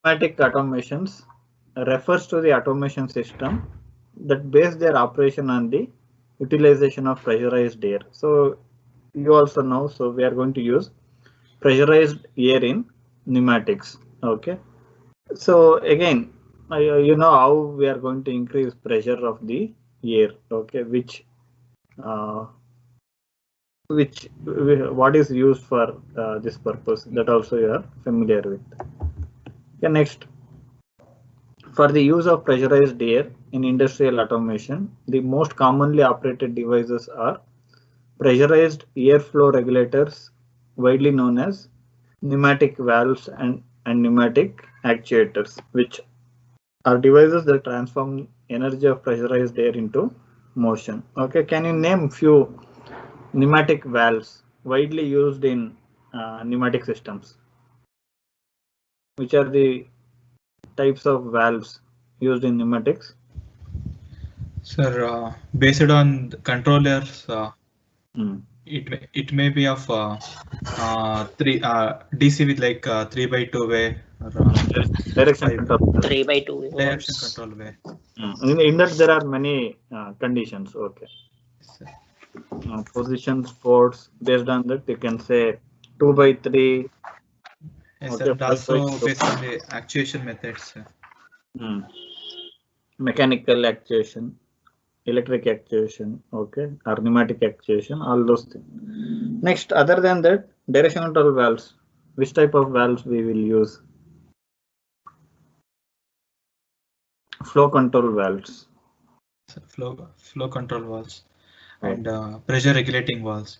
Pneumatic automations refers to the automation system that base their operation on the utilization of pressurized air. So you also know, so we are going to use pressurized air in pneumatics. Okay. So again, you know how we are going to increase pressure of the air. Okay, uh, what is used for this purpose, that also you are familiar with. Okay, next, for the use of pressurized air in industrial automation, the most commonly operated devices are pressurized airflow regulators, widely known as pneumatic valves and pneumatic actuators, which are devices that transform energy of pressurized air into motion. Okay, can you name few pneumatic valves widely used in pneumatic systems? Which are the types of valves used in pneumatics? Sir, based on the controllers, it may be of three DC with like 3x2 way or Direction control. 3x2 direction volts. control way. In that there are many conditions. Okay. Positions, ports, based on that you can say 2x3. Yes, Okay, sir, and also 5x2. based on the actuation methods. Mechanical actuation, electric actuation, okay, or pneumatic actuation, all those things. Next, other than that, direction control valves. Which type of valves we will use? Flow control valves. Flow control valves and pressure regulating valves.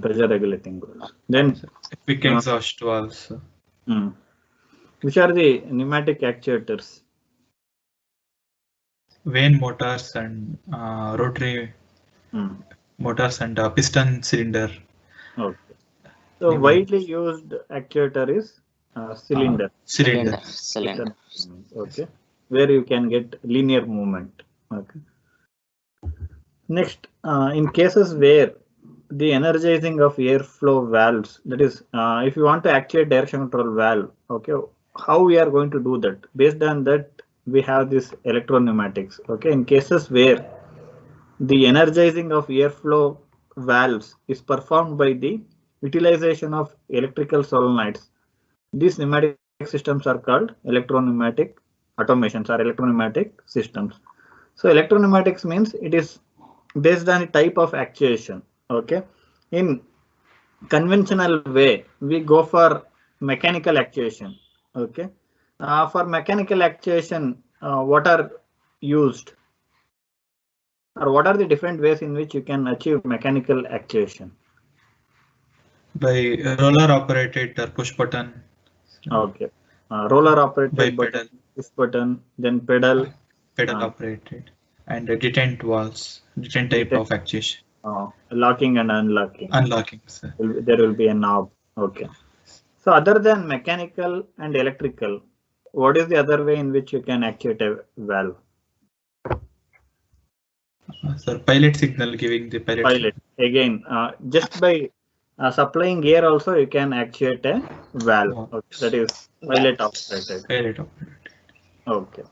Pressure regulating valves. Then quick exhaust valves. Which are the pneumatic actuators? Vane motors and rotary motors and piston cylinder. Okay. So widely used actuator is cylinder. Cylinder. Okay. Where you can get linear movement. Okay. Next, in cases where the energizing of airflow valves, that is, if you want to actuate direction control valve, okay, how we are going to do that? Based on that, we have this electropneumatics. Okay, in cases where the energizing of airflow valves is performed by the utilization of electrical solenoids, these pneumatic systems are called electropneumatic automations or electropneumatic systems. So electropneumatics means it is based on a type of actuation. Okay, in conventional way we go for mechanical actuation. Okay, for mechanical actuation, what are used, or what are the different ways in which you can achieve mechanical actuation? By roller operated or push button. Okay, roller operated by button, push button, then pedal operated, and detent valves, detent type of actuation. Locking and unlocking. Unlocking, sir. There will be a knob. Okay. So other than mechanical and electrical, what is the other way in which you can actuate a valve? Sir, pilot signal, giving the pilot. Again, just by supplying air also you can actuate a valve. Okay. That is pilot operated. Pilot operated. Okay.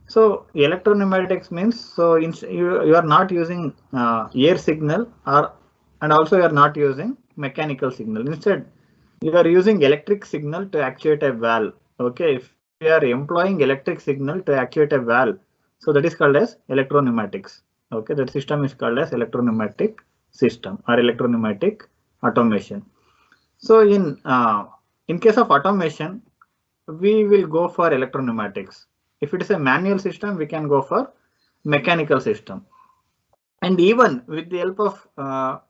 So electropneumatics means, so you are not using air signal, and also you are not using mechanical signal. Instead, you are using electric signal to actuate a valve. Okay, if you are employing electric signal to actuate a valve, so that is called as electropneumatics. Okay, that system is called as electropneumatic system or electropneumatic automation. So in case of automation, we will go for electropneumatics. If it is a manual system, we can go for mechanical system. And even with the help of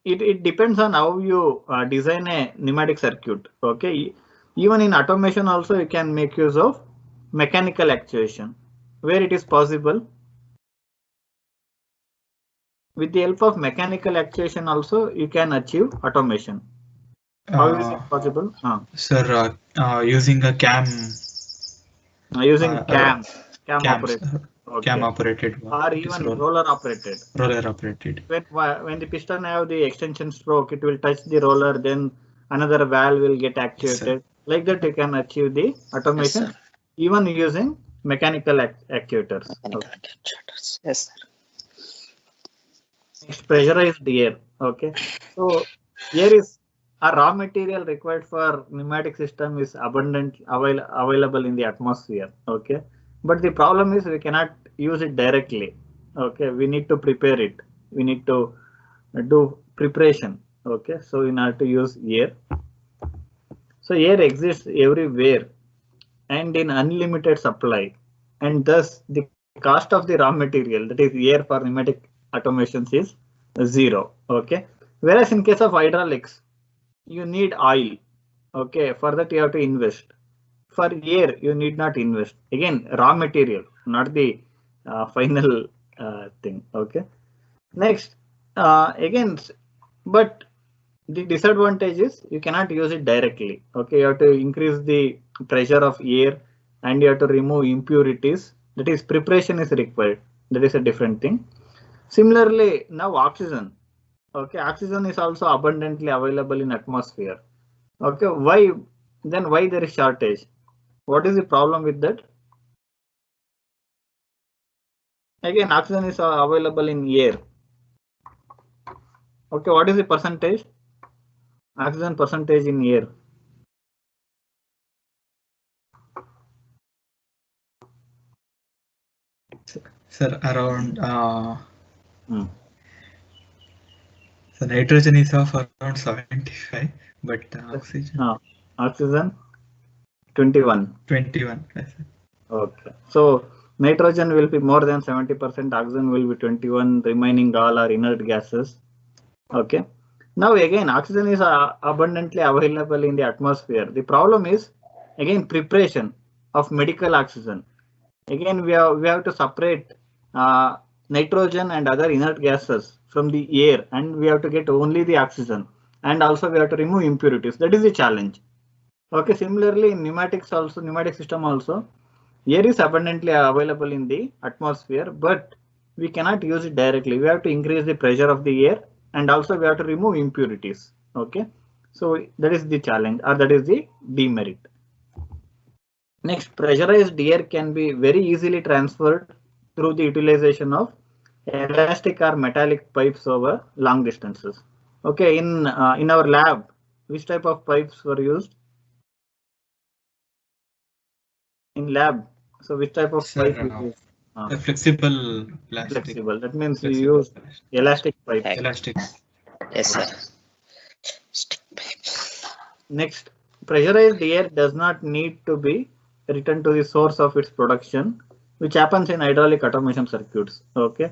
it depends on how you design a pneumatic circuit. Okay, even in automation also you can make use of mechanical actuation where it is possible. With the help of mechanical actuation also you can achieve automation. How is it possible? Sir, using a cam. Using cam operated. Okay. Cam operated. Or even roller operated. Roller operated. When the piston have the extension stroke, it will touch the roller, then another valve will get actuated. Like that, you can achieve the automation sir. even using mechanical actuators. Mechanical actuators. Yes, sir. Next, pressurized air. Okay, so air is a raw material required for pneumatic system is abundant available in the atmosphere. Okay, but the problem is we cannot use it directly. Okay, we need to prepare it. We need to do preparation. Okay, so in order to use air, so air exists everywhere and in unlimited supply, and thus the cost of the raw material, that is air for pneumatic automations, is zero. Okay, whereas in case of hydraulics, you need oil. Okay, for that you have to invest. For air, you need not invest. Again, raw material, not the final thing. Okay. Next, again, but the disadvantage is you cannot use it directly. Okay, you have to increase the pressure of air and you have to remove impurities. That is, preparation is required. That is a different thing. Similarly, now oxygen. Okay, oxygen is also abundantly available in atmosphere. Okay, why then? Why there is shortage? What is the problem with that? Again, oxygen is available in air. Okay, what is the percentage? Oxygen percentage in air. Sir, around Hmm. so nitrogen is of around 75, but oxygen Oxygen 21. 21. Yes, sir. Okay. So nitrogen will be more than 70%, oxygen will be 21, remaining all are inert gases. Okay. Now again, oxygen is abundantly available in the atmosphere. The problem is again preparation of medical oxygen. Again, we have to separate nitrogen and other inert gases from the air, and we have to get only the oxygen, and also we have to remove impurities. That is the challenge. Okay, similarly in pneumatics also, pneumatic system also, air is abundantly available in the atmosphere, but we cannot use it directly. We have to increase the pressure of the air and also we have to remove impurities. Okay, so that is the challenge, or that is the demerit. Next, pressurized air can be very easily transferred through the utilization of elastic or metallic pipes over long distances. Okay, in our lab, which type of pipes were used? In lab, so which type of Sir, pipe you use? a flexible plastic. Flexible. That means you Flexible use plastic. elastic pipes. Elastics. Yes, sir. Stick pipes. Next, pressurized air does not need to be returned to the source of its production, which happens in hydraulic automation circuits. Okay,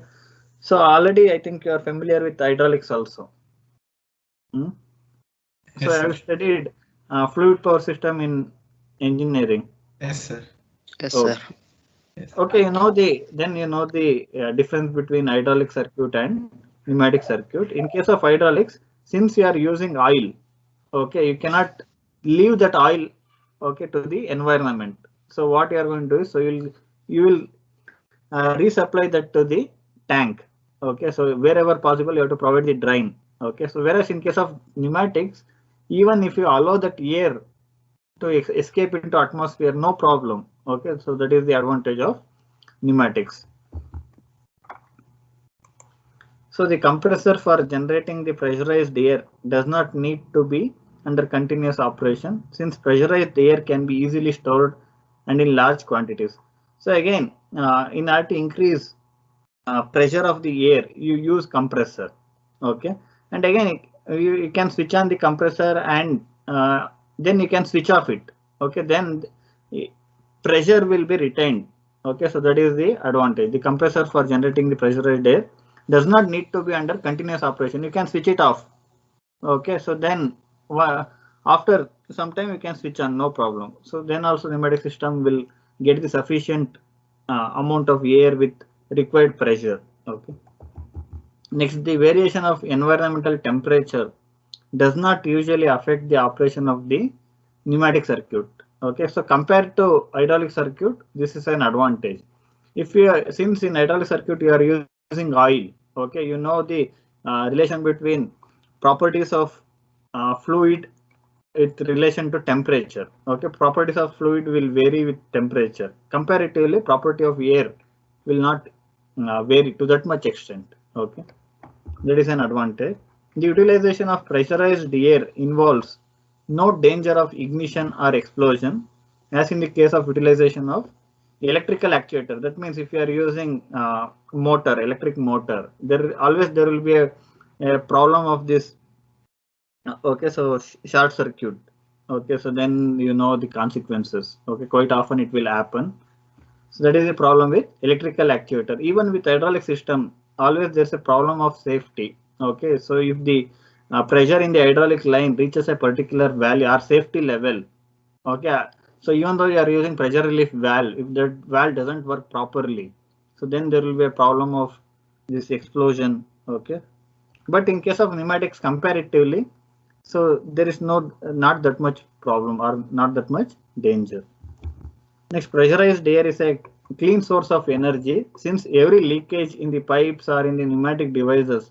so already I think you are familiar with hydraulics also. So Yes, I have sir. studied fluid power system in engineering. Yes, sir. Yes, Okay. sir. Yes. Okay, you know the difference between hydraulic circuit and pneumatic circuit. In case of hydraulics, since you are using oil, okay, you cannot leave that oil, okay, to the environment. So what you are going to do is, so you will resupply that to the tank. Okay, so wherever possible, you have to provide the drain. Okay, so whereas in case of pneumatics, even if you allow that air to escape into atmosphere, no problem. Okay, so that is the advantage of pneumatics. So the compressor for generating the pressurized air does not need to be under continuous operation, since pressurized air can be easily stored and in large quantities. So again, in order to increase pressure of the air, you use compressor. Okay, and again you can switch on the compressor and then you can switch off it. Okay, then pressure will be retained. Okay, so that is the advantage. The compressor for generating the pressurized air does not need to be under continuous operation. You can switch it off. Okay, so then after some time you can switch on, no problem. So then also the pneumatic system will get the sufficient amount of air with required pressure. Okay. Next, the variation of environmental temperature does not usually affect the operation of the pneumatic circuit. Okay, so compared to hydraulic circuit, this is an advantage. If you are, since in hydraulic circuit you are using oil, okay, you know the relation between properties of fluid with relation to temperature. Okay, properties of fluid will vary with temperature. Comparatively, property of air will not vary to that much extent. Okay, that is an advantage. The utilization of pressurized air involves no danger of ignition or explosion, as in the case of utilization of electrical actuator. That means if you are using motor, electric motor, there will be a problem of this. Okay, so short circuit. Okay, so then you know the consequences. Okay, quite often it will happen. So that is a problem with electrical actuator. Even with hydraulic system, always there's a problem of safety. Okay, so if the pressure in the hydraulic line reaches a particular value or safety level, okay, so even though you are using pressure relief valve, if that valve doesn't work properly, so then there will be a problem of this explosion. Okay, but in case of pneumatics, comparatively, so there is not that much problem or not that much danger. Next, pressurized air is a clean source of energy, since every leakage in the pipes or in the pneumatic devices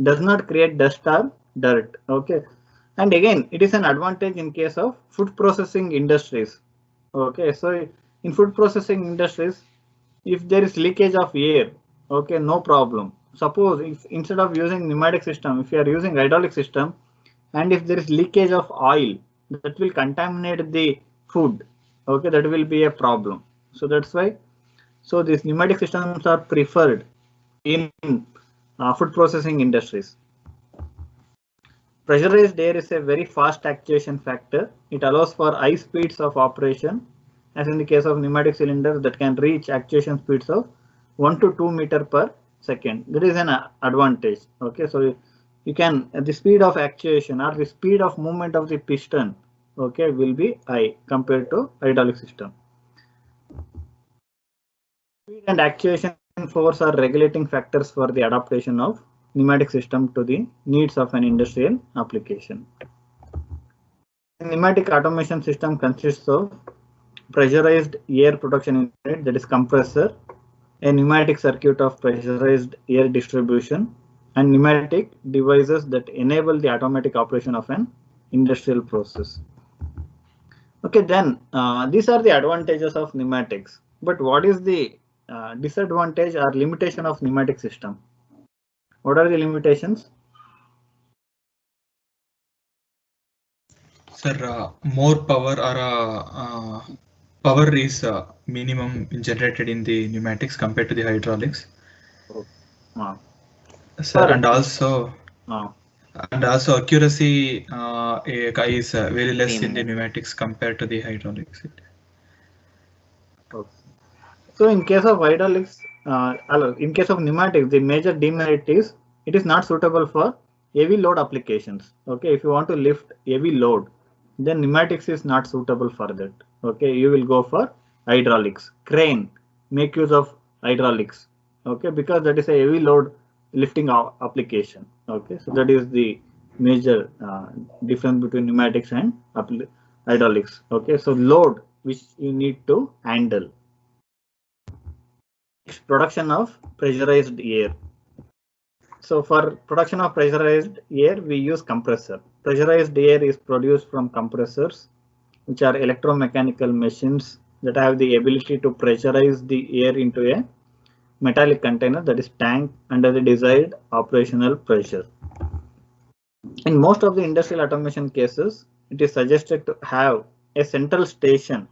does not create dust or dirt. Okay, and again, it is an advantage in case of food processing industries. Okay, so in food processing industries, if there is leakage of air, okay, no problem. Suppose if instead of using pneumatic system, if you are using hydraulic system, and if there is leakage of oil, that will contaminate the food. Okay, that will be a problem. So that's why, so these pneumatic systems are preferred in food processing industries. Pressurized air is a very fast actuation factor. It allows for high speeds of operation, as in the case of pneumatic cylinders that can reach actuation speeds of 1 to 2 meter per second. That is an advantage. Okay, so you can, the speed of actuation or the speed of movement of the piston, okay, will be high compared to hydraulic system. Speed and actuation force are regulating factors for the adaptation of pneumatic system to the needs of an industrial application. The pneumatic automation system consists of pressurized air production unit, that is compressor, a pneumatic circuit of pressurized air distribution, and pneumatic devices that enable the automatic operation of an industrial process. Okay, then these are the advantages of pneumatics. But what is the disadvantage or limitation of pneumatic system? What are the limitations? Sir, more power or power is minimum generated in the pneumatics compared to the hydraulics. Sir, and also accuracy is very less in the pneumatics compared to the hydraulics. So in case of hydraulics, in case of pneumatics, the major demerit is it is not suitable for heavy load applications. Okay, if you want to lift heavy load, then pneumatics is not suitable for that. Okay, you will go for hydraulics. Crane, make use of hydraulics. Okay, because that is a heavy load lifting application. Okay, so that is the major difference between pneumatics and hydraulics. Okay, so load which you need to handle. Production of pressurized air. So for production of pressurized air, we use compressor. Pressurized air is produced from compressors, which are electromechanical machines that have the ability to pressurize the air into a metallic container, that is tank, under the desired operational pressure. In most of the industrial automation cases, it is suggested to have a central station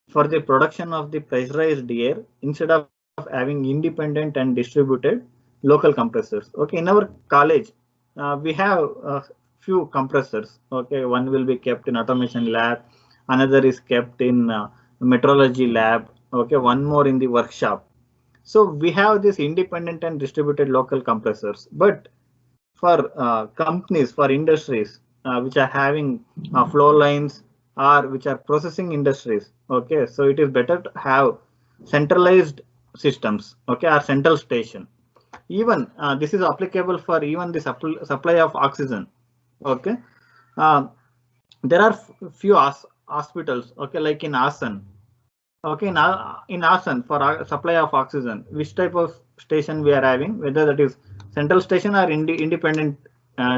for the production of the pressurized air instead of having independent and distributed local compressors. Okay, in our college, we have a few compressors. Okay, one will be kept in automation lab, another is kept in metrology lab. Okay, one more in the workshop. So we have this independent and distributed local compressors. But for companies, for industries which are having flow lines or which are processing industries, okay, so it is better to have centralized systems, okay, or central station. Even this is applicable for even the supply of oxygen. Okay, there are few hospitals, okay, like in Asan. Okay, now in Asan for supply of oxygen, which type of station we are having, whether that is central station or independent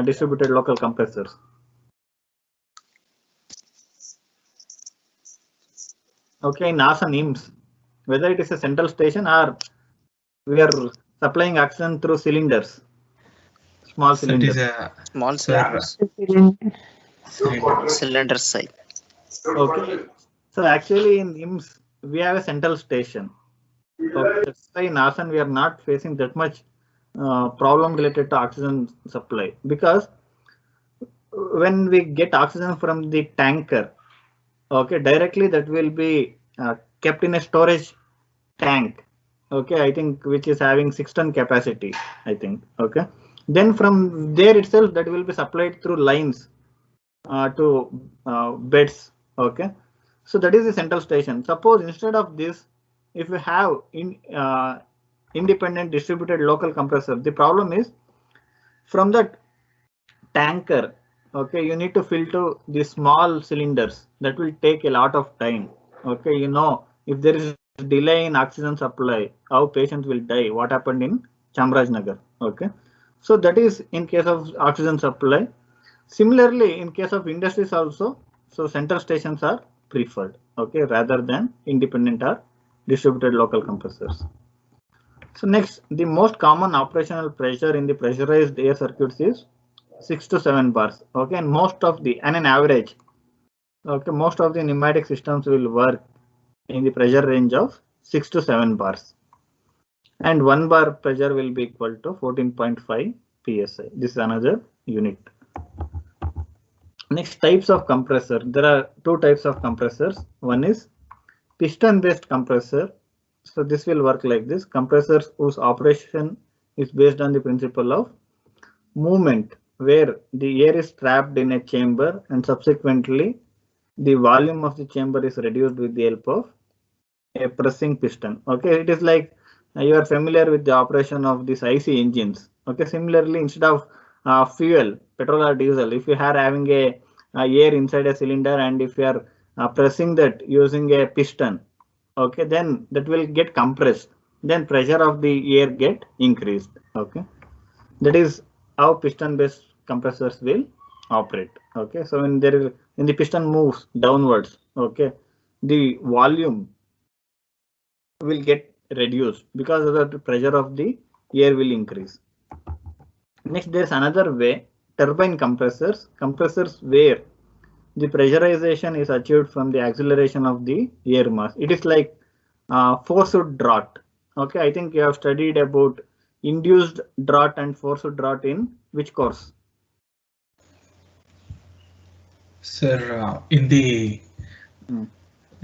distributed local compressors? Okay, in NASA NIMS, whether it is a central station or we are supplying oxygen through cylinders, small So it is cylinders. a Small sir, cylinder size. Okay, so actually in IMSS we have a central station. Okay, that's why in ASAN we are not facing that much problem related to oxygen supply, because when we get oxygen from the tanker, okay, directly that will be kept in a storage tank. Okay, I think which is having 6 ton capacity, I think. Okay, then from there itself that will be supplied through lines to beds. Okay, so that is the central station. Suppose instead of this, if we have independent distributed local compressor, the problem is from that tanker, okay, you need to fill to the small cylinders. That will take a lot of time. Okay, if there is delay in oxygen supply, how patients will die. What happened in Chamrajnagar? Okay, so that is in case of oxygen supply. Similarly, in case of industries also, so central stations are preferred, okay, rather than independent or distributed local compressors. So next, the most common operational pressure in the pressurized air circuits is 6 to 7 bars. Okay, and on an average, okay, most of the pneumatic systems will work in the pressure range of 6 to 7 bars. And 1 bar pressure will be equal to 14.5 psi. This is another unit. Next, types of compressor. There are two types of compressors. One is piston based compressor. So this will work like this: compressors whose operation is based on the principle of movement, where the air is trapped in a chamber and subsequently the volume of the chamber is reduced with the help of a pressing piston. Okay, it is like you are familiar with the operation of these IC engines. Okay, similarly, instead of fuel, petrol or diesel, if you are having a air inside a cylinder and if you are pressing that using a piston, okay, then that will get compressed. Then pressure of the air get increased. Okay, that is how piston-based compressors will operate. Okay, so when the piston moves downwards, okay, the volume will get reduced because of the pressure of the air will increase. Next, there's another way: turbine compressors where the pressurization is achieved from the acceleration of the air mass. It is like forced draught. Okay, I think you have studied about induced draught and forced draught in which course? Sir,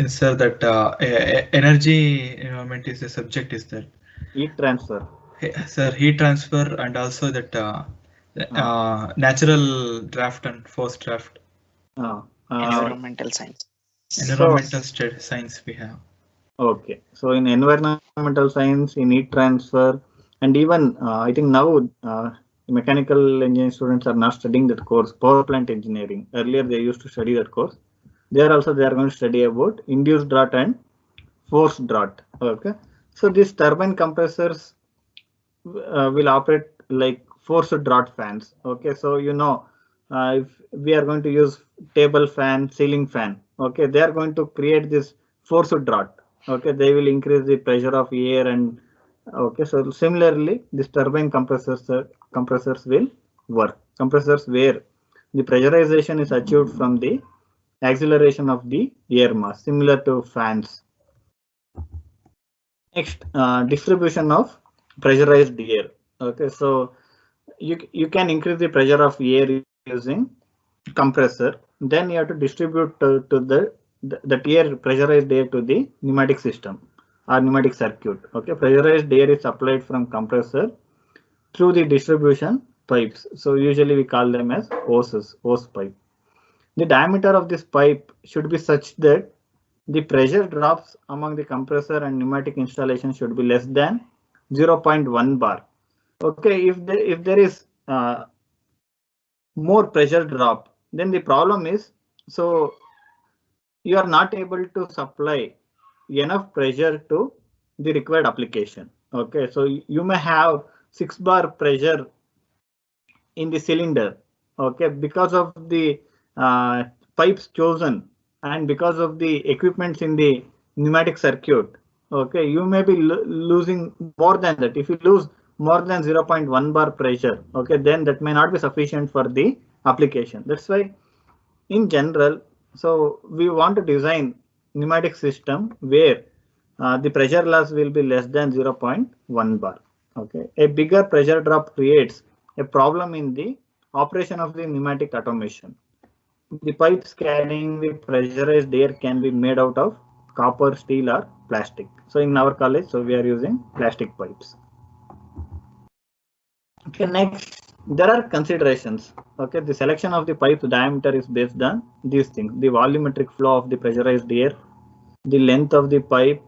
sir, that energy environment is the subject, is that Heat transfer. sir, heat transfer and also that natural draft and forced draft. Environmental science. Environmental science we have. Okay, so in environmental science, in heat transfer, and even I think now mechanical engineering students are not studying that course, power plant engineering. Earlier they used to study that course. There also they are going to study about induced draught and forced draught. Okay, so these turbine compressors will operate like forced draught fans. Okay, so if we are going to use table fan, ceiling fan, okay, they are going to create this forced draught. Okay, they will increase the pressure of air and okay. So similarly, this turbine compressors will work. Compressors where the pressurization is achieved from the acceleration of the air mass, similar to fans. Next, distribution of pressurized air. Okay, so you can increase the pressure of air using compressor. Then you have to distribute to the air, pressurized air, to the pneumatic system or pneumatic circuit. Okay, pressurized air is supplied from compressor through the distribution pipes. So usually we call them as hose pipe. The diameter of this pipe should be such that the pressure drops among the compressor and pneumatic installation should be less than 0.1 bar. Okay, if there is more pressure drop, then the problem is, so you are not able to supply enough pressure to the required application. Okay, so you may have 6 bar pressure in the cylinder. Okay, because of the pipes chosen and because of the equipments in the pneumatic circuit, okay, you may be losing more than that. If you lose more than 0.1 bar pressure, okay, then that may not be sufficient for the application. That's why in general, so we want to design pneumatic system where the pressure loss will be less than 0.1 bar. Okay, a bigger pressure drop creates a problem in the operation of the pneumatic automation. The pipes carrying the pressurized air can be made out of copper, steel, or plastic. So in our college, so we are using plastic pipes. Okay, next there are considerations. Okay, the selection of the pipe diameter is based on these things: the volumetric flow of the pressurized air, the length of the pipe,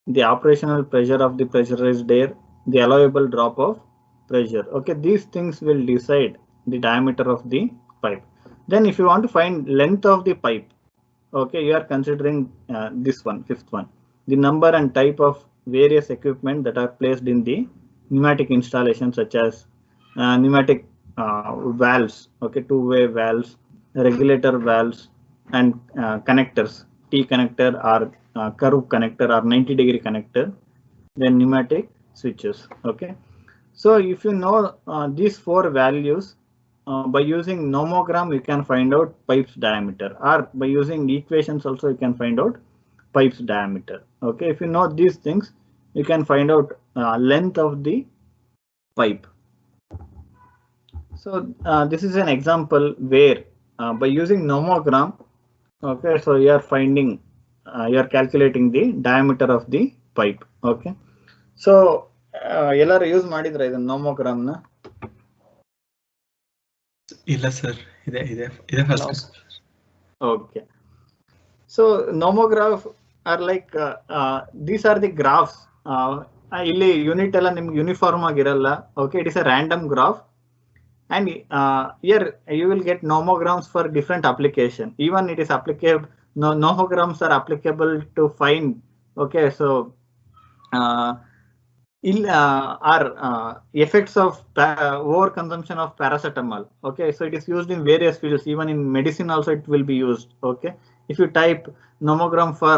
the operational pressure of the pressurized air, the allowable drop of pressure. Okay, these things will decide the diameter of the pipe. Then if you want to find length of the pipe, okay, you are considering this one, fifth one, the number and type of various equipment that are placed in the pneumatic installation, such as pneumatic valves, okay, two-way valves, regulator valves, and connectors, T connector or curve connector or 90-degree connector, then pneumatic switches. Okay, so if you know these four values, by using nomogram you can find out pipe's diameter, or by using equations also you can find out pipe's diameter. Okay, if you know these things, you can find out length of the pipe. So this is an example where by using nomogram, okay, so you are finding, you are calculating the diameter of the pipe. Okay, so ಎಲ್ಲರೂ use ಮಾಡಿದ್ರ ಇದನ್ನ nomogram ನ? ಇಲ್ಲ sir, ಇದೆ first. Okay, so nomograph are like these are the graphs. ಇಲ್ಲಿ unit ಎಲ್ಲ ನಿಮ್ಗೆ uniform ಆಗಿರಲ್ಲ. Okay, it is a random graph, and here you will get nomograms for different application. Even it is applicable, nomograms are applicable to find, okay, so are effects of overconsumption of paracetamol. Okay, so it is used in various fields. Even in medicine also it will be used. Okay, if you type nomogram for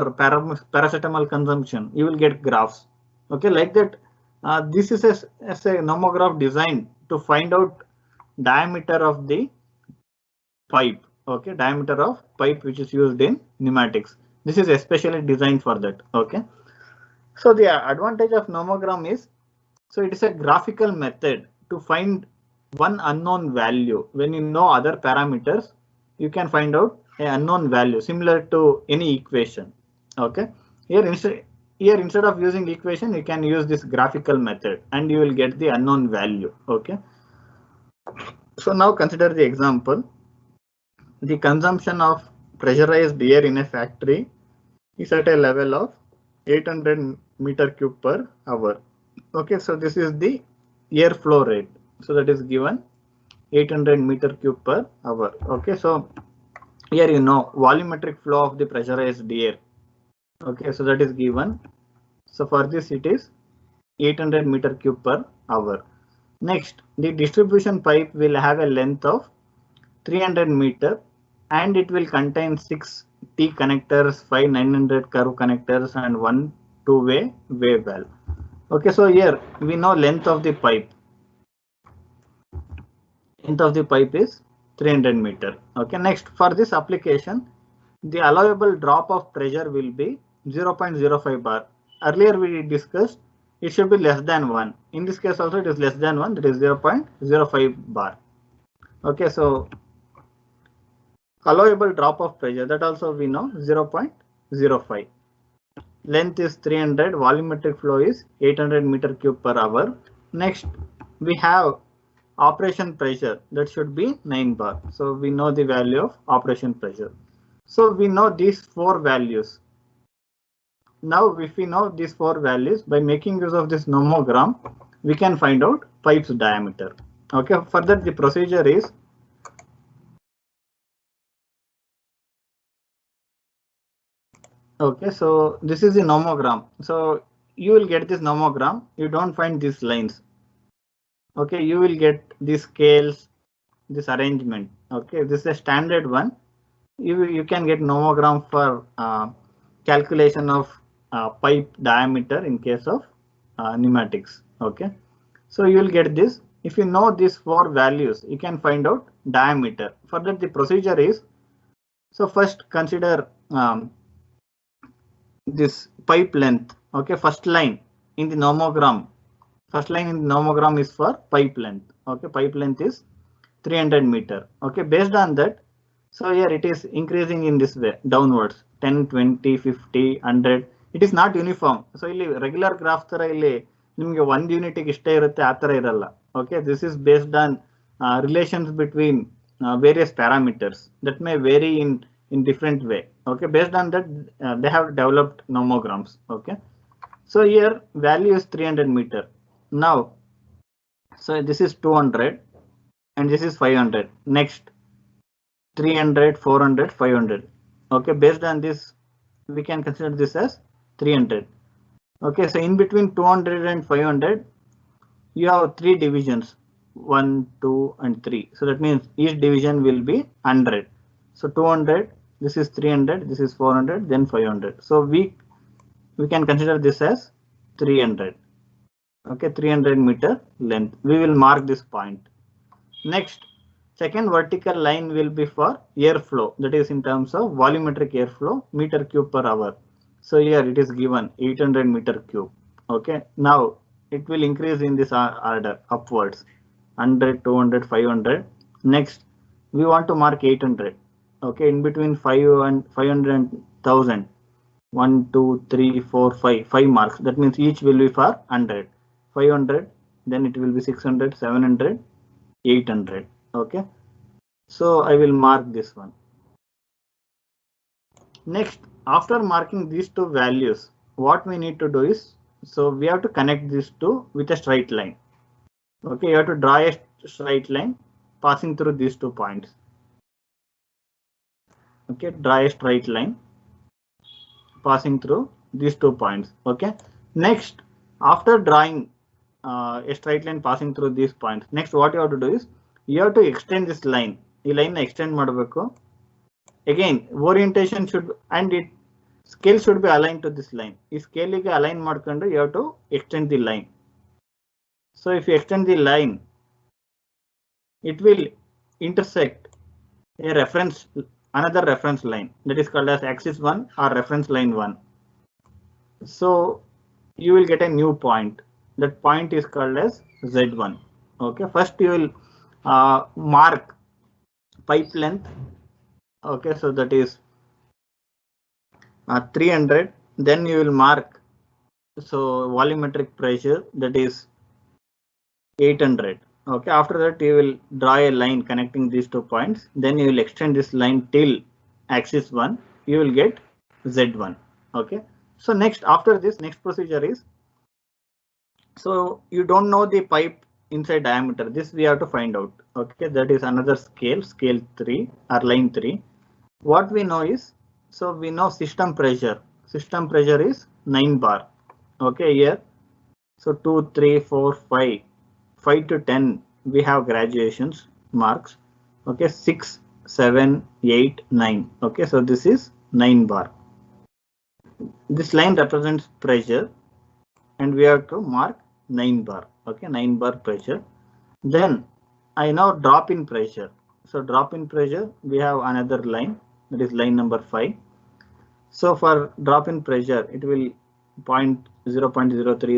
paracetamol consumption, you will get graphs. Okay, like that. This is a nomograph designed to find out diameter of the pipe. Okay, diameter of pipe which is used in pneumatics. This is especially designed for that. Okay, so the advantage of nomogram is, so it is a graphical method to find one unknown value. When you know other parameters, you can find out an unknown value similar to any equation. Okay, here instead of using equation, you can use this graphical method and you will get the unknown value. Okay, so now consider the example. The consumption of pressurized air in a factory is at a level of 800 meter cube per hour. Okay, so this is the air flow rate. So that is given 800 meter cube per hour. Okay, so here you know volumetric flow of the pressurized air. Okay, so that is given. So for this it is 800 meter cube per hour. Next, the distribution pipe will have a length of 300 meter and it will contain 6 T connectors, 5 900 curve connectors, and 1 two-way wave valve. Okay, so here we know length of the pipe. Length of the pipe is 300 meter. Okay, next, for this application, the allowable drop of pressure will be 0.05 bar. Earlier we discussed it should be less than 1. In this case also it is less than 1, that is 0.05 bar. Okay, so allowable drop of pressure, that also we know 0.05. Length is 300, volumetric flow is 800 meter cube per hour. Next, we have operation pressure, that should be 9 bar. So we know the value of operation pressure. So we know these four values. Now if we know these four values, by making use of this nomogram, we can find out pipe's diameter. Okay, further the procedure is, okay, so this is the nomogram. So you will get this nomogram, you don't find these lines. Okay, you will get these scales, this arrangement. Okay, this is a standard one. You can get nomogram for calculation of pipe diameter in case of pneumatics. Okay, so you will get this. If you know these 4 values, you can find out diameter. For that, the procedure is, so first consider this pipe length. Okay, first line in the nomogram. First line in the nomogram is for pipe length. Okay, pipe length is 300 meter. Okay, based on that, so here it is increasing in this way downwards 10, 20, 50, 100. It is not uniform. So ಇಲ್ಲಿ regular graph ತರ ಇಲ್ಲಿ ನಿಮಗೆ 1 unit ಇಷ್ಟೇ ಇರುತ್ತೆ ಆ ತರ ಇರಲ್ಲ. Okay, this is based on relations between various parameters that may vary in different way. Okay, based on that they have developed nomograms. Okay, so here value is 300 meter. Now, so this is 200 and this is 500. Next 300, 400, 500. Okay, based on this we can consider this as 300. Okay, so in between 200 and 500 you have 3 divisions, 1, 2 and 3. So that means each division will be 100. So 200, this is 300, this is 400, then 500. So we can consider this as 300. Okay, 300 meter length. We will mark this point. Next, second vertical line will be for airflow, that is in terms of volumetric airflow, meter cube per hour. So here it is given 800 meter cube. Okay, now it will increase in this order upwards, 100, 200, 500. Next, we want to mark 800. Okay, in between 5 and 500 and 1000. 1, 2, 3, 4, 5 marks. That means each will be for 100. 500, then it will be 600, 700, 800. Okay, so I will mark this one. Next, after marking these 2 values, what we need to do is, so we have to connect these 2 with a straight line. Okay, you have to draw a straight line passing through these 2 points. Okay, draw a straight line passing through these 2 points. Okay, next, after drawing a straight line passing through these points, next what you have to do is you have to extend this line. This line extend ಮಾಡಬೇಕು. Again, orientation should and it scale should be aligned to this line. This scale ಗೆ align ಮಾಡ್ಕೊಂಡು you have to extend the line. So if you extend the line, it will intersect a reference, another reference line, that is called as axis 1 or reference line 1. So you will get a new point. That point is called as Z1. Okay, first you will mark pipe length. Okay, so that is 300. Then you will mark so volumetric pressure, that is 800. Okay, after that you will draw a line connecting these 2 points. Then you will extend this line till axis 1. You will get Z1. Okay, so next, after this, next procedure is, so you don't know the pipe inside diameter. This we have to find out. Okay, that is another scale, scale 3 or line 3. What we know is, so we know system pressure. System pressure is 9 bar. Okay, here, so 2, 3, 4, 5, 5 to 10 we have graduations marks. Okay, 6, 7, 8, 9. Okay, so this is 9 bar. This line represents pressure and we have to mark 9 bar. Okay, 9 bar pressure. Then I now drop in pressure. So drop in pressure, we have another line, that is line number 5. So for drop in pressure, it will 0.03,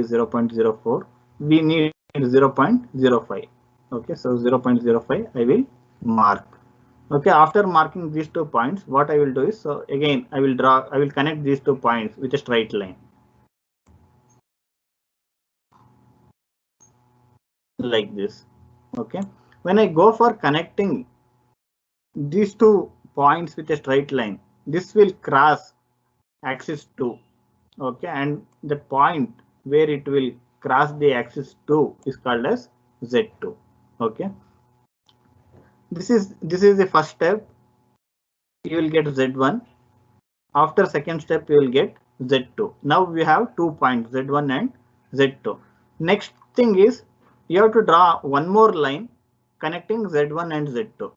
0.04. We need 0.05. Okay, so 0.05 I will mark. Okay, after marking these 2 points, what I will do is, so again I will connect these 2 points with a straight line like this. Okay, when I go for connecting these 2 points with a straight line, this will cross axis 2. Okay, and the point where it will cross the axis 2 is called as Z2. Okay, this is the first step. You will get Z1. After second step you will get Z2. Now we have 2 points, Z1 and Z2. Next thing is, you have to draw one more line connecting Z1 and Z2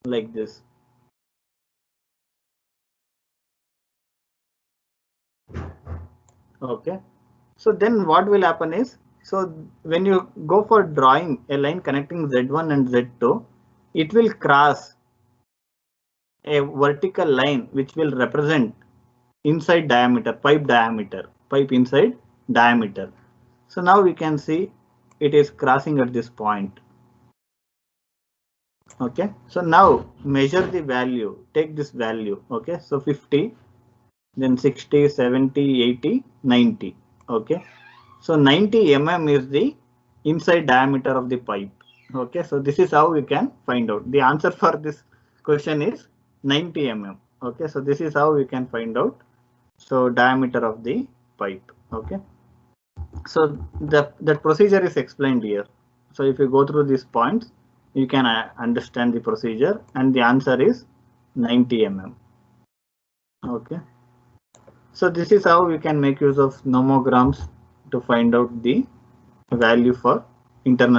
like this. Okay. So then what will happen is, so when you go for drawing a line connecting Z1 and Z2, it will cross a vertical line which will represent inside diameter, pipe inside diameter. So now we can see it is crossing at this point. Okay, so now measure the value, take this value. Okay, so 50, then 60, 70, 80, 90. Okay, so 90 mm is the inside diameter of the pipe. Okay, so this is how we can find out. The answer for this question is 90 mm. Okay, so this is how we can find out. So diameter of the pipe. Okay, so that procedure is explained here. So if you go through these points, you can understand the procedure, and the answer is 90 mm. Okay, so this is how we can make use of nomograms to find out the value for internal